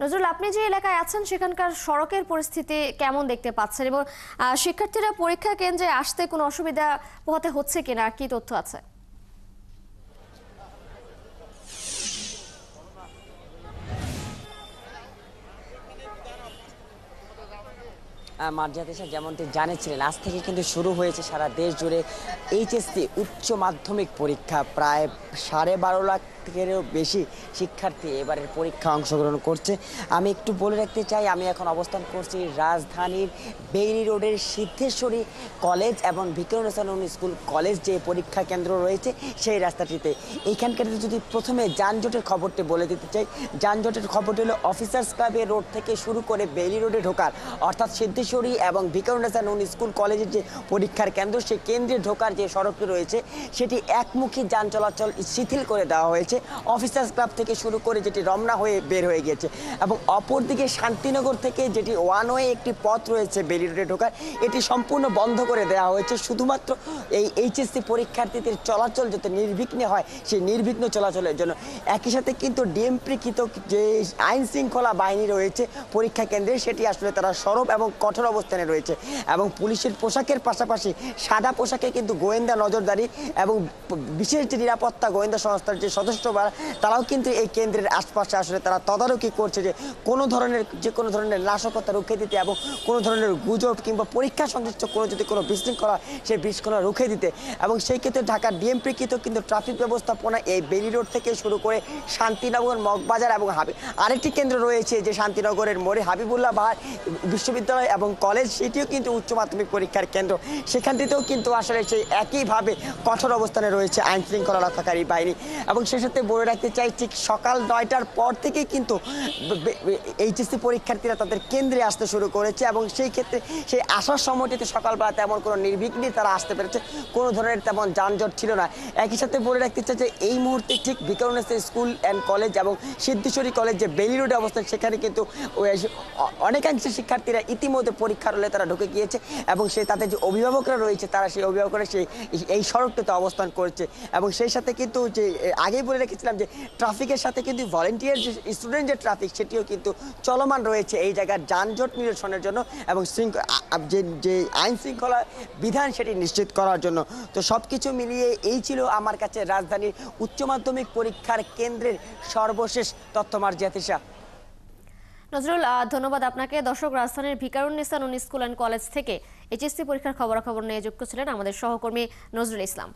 নজরুল, আপনি যে এলাকায় আছেন সেখানকার সড়কের পরিস্থিতি কেমন দেখতে পাচ্ছেন এবং শিক্ষার্থীরা পরীক্ষা কেন্দ্রে আসতে কোনো অসুবিধা পোহাতে হচ্ছে কিনা, কি তথ্য আছে? মার্জিয়া দেশা যেমনটি জানিয়েছিলেন, আজ থেকে কিন্তু শুরু হয়েছে সারা দেশ জুড়ে এইচএসসি উচ্চ মাধ্যমিক পরীক্ষা। প্রায় 12.5 লাখেরও বেশি শিক্ষার্থী এবারের পরীক্ষা অংশগ্রহণ করছে। আমি একটু বলে রাখতে চাই, আমি এখন অবস্থান করছি রাজধানীর বেইলি রোডের সিদ্ধেশ্বরী কলেজ এবং ভিকারুননিসা নূন স্কুল কলেজ যে পরীক্ষা কেন্দ্র রয়েছে সেই রাস্তাটিতে। এইখানকার যদি প্রথমে যানজটের খবরটি বলে দিতে চাই, যানজটের খবরটি হলো অফিসার্স ক্লাবের রোড থেকে শুরু করে বেইলি রোডে ঢোকার, অর্থাৎ সিদ্ধেশ্বরী এবং ভিকারুননিসা নূন স্কুল কলেজের যে পরীক্ষার কেন্দ্র, সেই কেন্দ্রে ঢোকার যে সড়কটি রয়েছে সেটি একমুখী যান চলাচল শিথিল করে দেওয়া হয়েছে অফিসার্স ক্লাব থেকে শুরু করে, যেটি রমনা হয়ে বের হয়ে গিয়েছে। এবং অপরদিকে শান্তিনগর থেকে যেটি ওয়ান ওয়ে একটি পথ রয়েছে বেইলি রোডে ঢোকার, এটি সম্পূর্ণ বন্ধ করে দেওয়া হয়েছে শুধুমাত্র এই এইচএসসি পরীক্ষার্থীদের চলাচল যাতে নির্বিঘ্নে হয় সেই নির্বিঘ্ন চলাচলের জন্য। একই সাথে কিন্তু ডিএমপিকৃত যে আইন শৃঙ্খলা বাহিনী রয়েছে পরীক্ষা কেন্দ্রে, সেটি আসলে তারা সরব এবং কঠোর অবস্থানে রয়েছে। এবং পুলিশের পোশাকের পাশাপাশি সাদা পোশাকে কিন্তু গোয়েন্দা নজরদারি এবং বিশেষ যে নিরাপত্তা গোয়েন্দা সংস্থার যে সদস্যরা, তারাও কিন্তু এই কেন্দ্রের আশপাশে আসলে তারা তদারকি করছে যে কোনো ধরনের নাশকতা রুখে দিতে এবং কোনো ধরনের গুজব কিংবা পরীক্ষা সংশ্লিষ্ট যদি কোনো বিশৃঙ্খলা, সেই বিশৃঙ্খলা রুখে দিতে। এবং সেই ক্ষেত্রে ঢাকার ডিএমপিকৃত কিন্তু ট্রাফিক ব্যবস্থাপনা এই বেইলি রোড থেকে শুরু করে শান্তিনগর, মগবাজার এবং আরেকটি কেন্দ্র রয়েছে যে শান্তিনগরের মোড়ে হাবিবুল্লাহ বাহার বিশ্ববিদ্যালয় এবং কলেজ, সেটিও কিন্তু উচ্চ মাধ্যমিক পরীক্ষার কেন্দ্র। সেখানটিতেও কিন্তু আসলে সেই একইভাবে কঠোর অবস্থানে রয়েছে আইন শৃঙ্খলা রক্ষাকারী বাহিনী। এবং সে সাথে বলে রাখতে চাই, ঠিক সকাল 9টার পর থেকেই কিন্তু এইচএসসি পরীক্ষার্থীরা তাদের কেন্দ্রে আসতে শুরু করেছে। এবং সেই ক্ষেত্রে সেই আসার সময়টিতে সকালবেলা তেমন কোনো নির্বিঘ্নে তারা আসতে পেরেছে, কোনো ধরনের তেমন যানজট ছিল না। একই সাথে বলে রাখতে চাই যে এই মুহূর্তে ঠিক ভিকারুননিসা স্কুল অ্যান্ড কলেজ এবং সিদ্ধেশ্বরী কলেজ যে বেইলি রোডে অবস্থান, সেখানে কিন্তু অনেকাংশে শিক্ষার্থীরা ইতিমধ্যে পরীক্ষার হলে তারা ঢুকে গিয়েছে এবং তাদের যে অভিভাবকরা রয়েছে তারা সেই অভিভাবকরা এই সড়কটিতে অবস্থান করছে। এবং সেই সাথে কিন্তু যে আগেই বলে রেখেছিলাম যে ট্রাফিকের সাথে কিন্তু ভলেন্টিয়ার যে স্টুডেন্ট যে ট্রাফিক, সেটিও কিন্তু চলমান রয়েছে এই জায়গার যানজট নিরসনের জন্য এবং যে আইন শৃঙ্খলা বিধান সেটি নিশ্চিত করার জন্য। তো সব কিছু মিলিয়ে এই ছিল আমার কাছে রাজধানীর উচ্চ মাধ্যমিক পরীক্ষার কেন্দ্রের সর্বশেষ তথ্য। মার্জিয়া তিশা। নজরুল, ধন্যবাদ আপনাকে। দর্শক, রাজধানীর Viqarunnisa Noon school and college থেকে এইচএসসি পরীক্ষার খবরাখবর নিয়ে যুক্ত ছিলেন আমাদের সহকর্মী নজরুল ইসলাম।